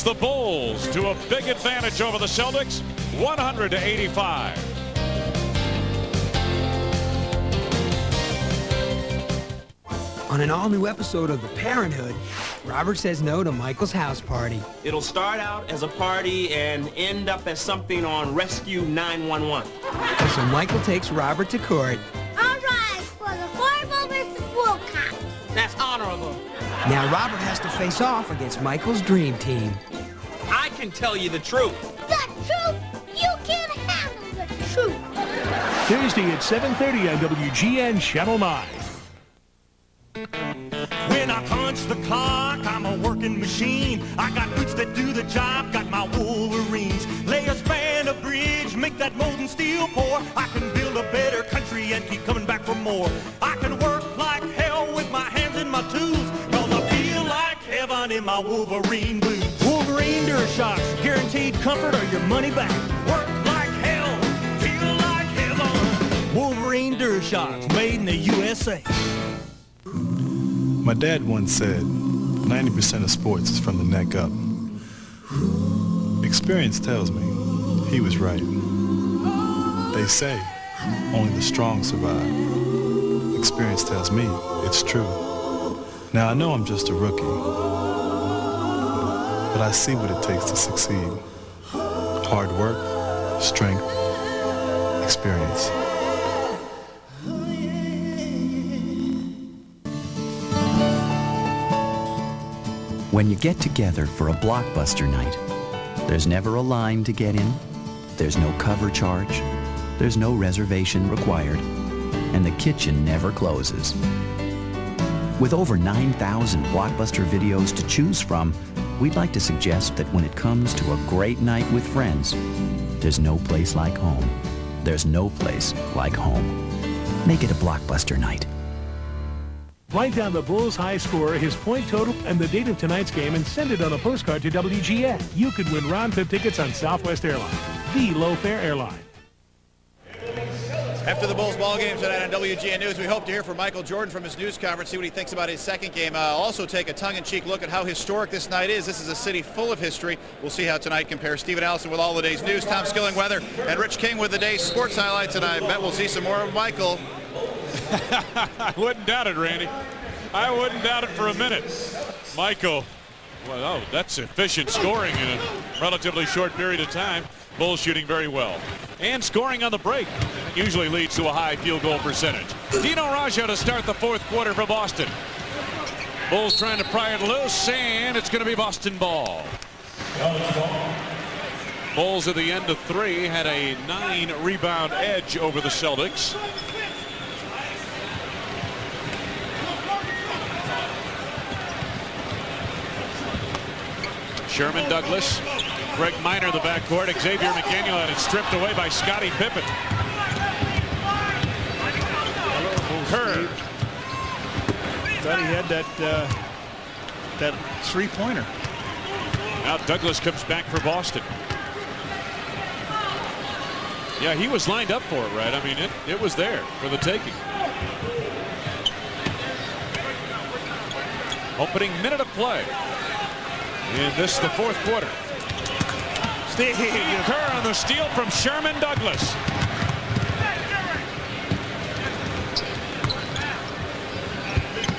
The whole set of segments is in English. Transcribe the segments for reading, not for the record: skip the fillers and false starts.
It's the Bulls to a big advantage over the Celtics, 100-85. On an all-new episode of The Parenthood, Robert says no to Michael's house party. It'll start out as a party and end up as something on Rescue 911. So Michael takes Robert to court. All right, for the Cornwall versus Wilcox. That's honorable. Now Robert has to face off against Michael's dream team. I can tell you the truth. The truth? You can't handle the truth. Thursday at 7:30 on WGN Channel 9. When I punch the clock, I'm a working machine. I got boots that do the job, got my Wolverines. Lay a span of bridge, make that molten steel pour. I can build a better country and keep coming back for more. I can work like hell with my hands and my tools, cause I feel like heaven in my Wolverine boots. Wolverine DuraShocks, guaranteed comfort or your money back. Work like hell, feel like heaven. Wolverine DuraShocks, made in the USA. My dad once said, 90% of sports is from the neck up. Experience tells me he was right. They say only the strong survive. Experience tells me it's true. Now I know I'm just a rookie, but I see what it takes to succeed. Hard work, strength, experience. When you get together for a blockbuster night, there's never a line to get in, there's no cover charge, there's no reservation required, and the kitchen never closes. With over 9,000 blockbuster videos to choose from, we'd like to suggest that when it comes to a great night with friends, there's no place like home. There's no place like home. Make it a blockbuster night. Write down the Bulls' high score, his point total, and the date of tonight's game, and send it on a postcard to WGN. You could win round-trip tickets on Southwest Airlines, the low-fare airline. After the Bulls ball game tonight on WGN News, we hope to hear from Michael Jordan from his news conference, see what he thinks about his second game. Also take a tongue-in-cheek look at how historic this night is. This is a city full of history. We'll see how tonight compares. Stephen Allison with all the day's news, Tom Skilling weather, and Rich King with the day's sports highlights, and I bet we'll see some more of Michael. I wouldn't doubt it, Randy. I wouldn't doubt it for a minute. Michael, well, oh, that's efficient scoring in a relatively short period of time. Bulls shooting very well. And scoring on the break usually leads to a high field goal percentage. Dino Radja to start the fourth quarter for Boston. Bulls trying to pry it loose, and it's going to be Boston ball. Bulls at the end of three had a 9-rebound edge over the Celtics. Sherman Douglas, Greg Minor in the backcourt. Xavier McDaniel had it stripped away by Scottie Pippen. Kerr. Thought he had that three-pointer. Now Douglas comes back for Boston. Yeah, he was lined up for it, right? I mean, it was there for the taking. Opening minute of play. In this, the fourth quarter. Steve Kerr on the steal from Sherman Douglas.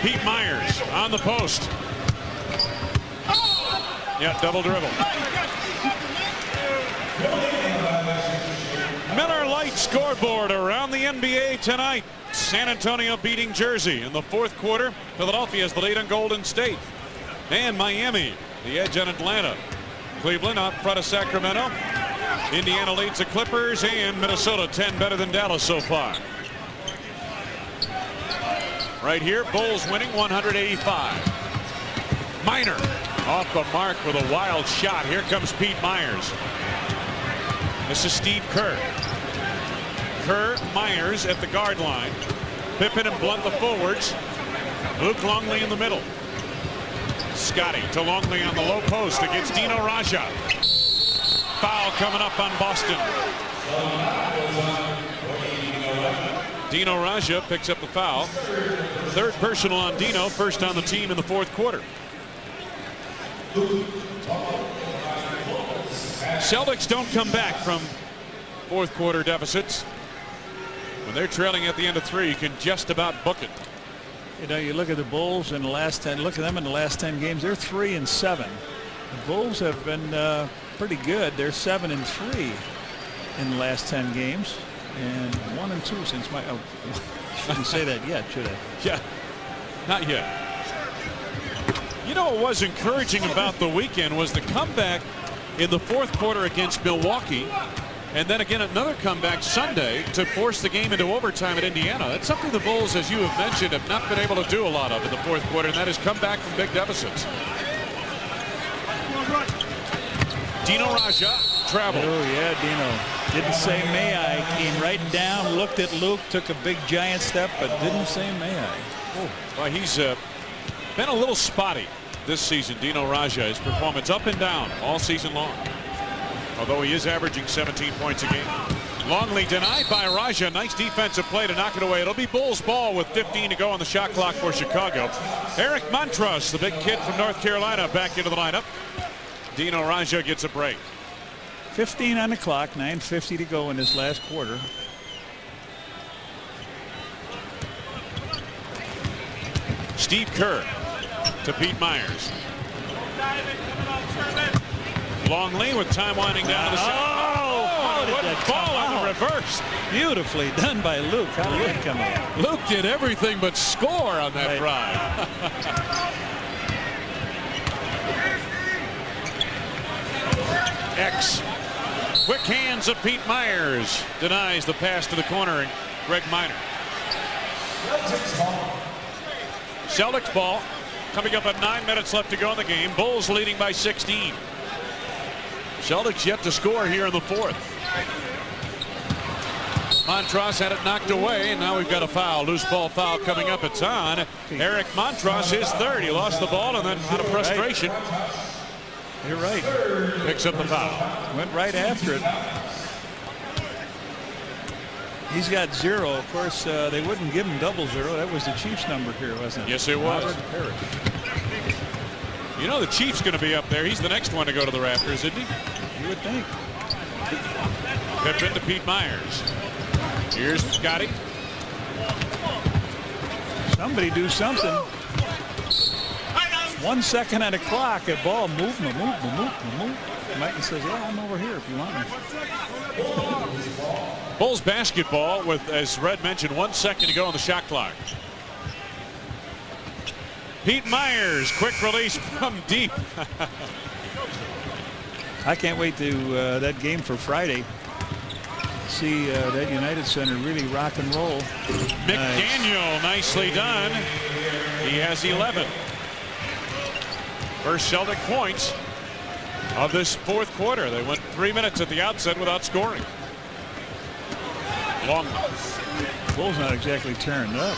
Pete Myers on the post. Yeah, double dribble. Miller Lite scoreboard around the NBA tonight. San Antonio beating Jersey in the fourth quarter. Philadelphia has the lead on Golden State. And Miami the edge on Atlanta. Cleveland up front of Sacramento. Indiana leads the Clippers, and Minnesota 10 better than Dallas so far. Right here, Bulls winning 185. Minor off the mark with a wild shot. Here comes Pete Myers. This is Steve Kerr. Kerr, Myers at the guard line. Pippen and Blunt the forwards. Luke Longley in the middle. Scotty to Longley on the low post against Dino Radja. Foul coming up on Boston. Dino Radja picks up the foul. Third personal on Dino, first on the team in the fourth quarter. Celtics don't come back from fourth quarter deficits. When they're trailing at the end of 3, you can just about book it. You know, you look at the Bulls in the last 10. Look at them in the last 10 games. They're 3-7. The Bulls have been pretty good. They're 7-3 in the last 10 games, and 1-2 since my. Oh, shouldn't say that yet, should I? Yeah, not yet. You know what was encouraging about the weekend was the comeback in the fourth quarter against Milwaukee, and then again another comeback Sunday to force the game into overtime at Indiana. That's something the Bulls, as you have mentioned, have not been able to do a lot of in the fourth quarter, and that is come back from big deficits. Dino Raja traveled. Oh yeah, Dino didn't say may I. Came right down, looked at Luke, took a big giant step, but didn't say may I. Oh. Well, he's been a little spotty this season, Dino Raja. His performance up and down all season long, although he is averaging 17 points a game. Longley denied by Raja. Nice defensive play to knock it away. It'll be Bulls ball with 15 to go on the shot clock for Chicago. Eric Montross, the big kid from North Carolina, back into the lineup. Dino Raja gets a break. 15 on the clock, 9:50 to go in this last quarter. Steve Kerr to Pete Myers. Longley with time winding down to the shot. Oh, what a ball on the reverse. Beautifully done by Luke. How did it come out? Luke did everything but score on that drive. X. Quick hands of Pete Myers. Denies the pass to the corner, and Greg Minor. Celtics ball. Coming up at 9 minutes left to go in the game. Bulls leading by 16. Celtics yet to score here in the fourth. Montross had it knocked away, and now we've got a foul. Loose ball foul coming up. It's on Eric Montross, his third. He lost the ball, and then out of frustration. You're right. Picks up the foul. Went right after it. He's got 0. Of course, they wouldn't give him 00. That was the Chiefs number here, wasn't it? Yes, it was. You know the Chiefs going to be up there. He's the next one to go to the rafters, isn't he? You would think. Pippen to Pete Myers. Here's Scotty. Somebody do something. 1 second on the clock. A ball move. Mikey says, yeah, I'm over here if you want me. Bulls basketball with, as Red mentioned, 1 second to go on the shot clock. Pete Myers, quick release from deep. I can't wait to that game for Friday. See that United Center really rock and roll. McDaniel, nicely done. He has 11. First Celtic points of this fourth quarter. They went 3 minutes at the outset without scoring. Long. Bulls not exactly turned up.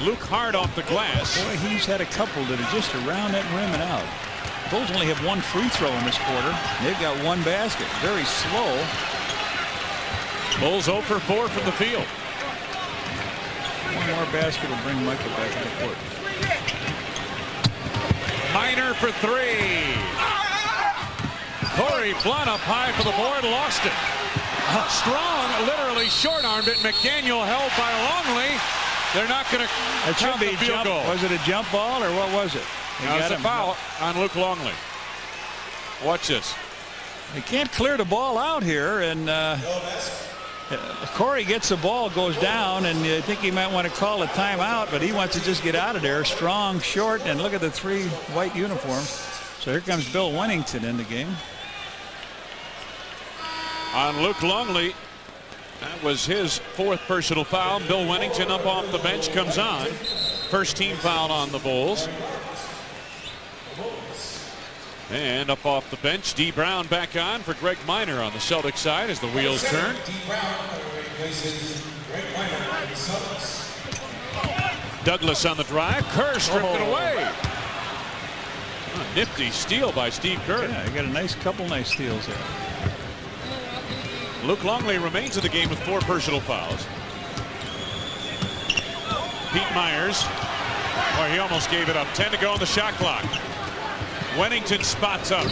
Luke Hard off the glass. Boy, he's had a couple that are just around that rim and out. Bulls only have 1 free throw in this quarter. They've got 1 basket. Very slow. Bulls 0 for 4 from the field. 1 more basket will bring Michael back to the court. Minor for 3. Corey Blunt up high for the board, lost it. Strong literally short-armed it. McDaniel held by Longley. They're not going to count the field goal. Was it a jump ball or what was it? It's a foul on Luke Longley. Watch this. They can't clear the ball out here, and Corey gets the ball, goes down, and you think he might want to call a timeout, but he wants to just get out of there. Strong, short, and look at the 3 white uniforms. So here comes Bill Wennington in the game. On Luke Longley, that was his 4th personal foul. Bill Wennington up off the bench comes on. First team foul on the Bulls. And up off the bench, D. Brown back on for Greg Minor on the Celtic side as the wheels turn. Douglas on the drive. Kerr stripped it away. A nifty steal by Steve Kerr. Yeah, he got a couple nice steals there. Luke Longley remains in the game with 4 personal fouls. Pete Myers. Boy, he almost gave it up. 10 to go on the shot clock. Wennington spots up.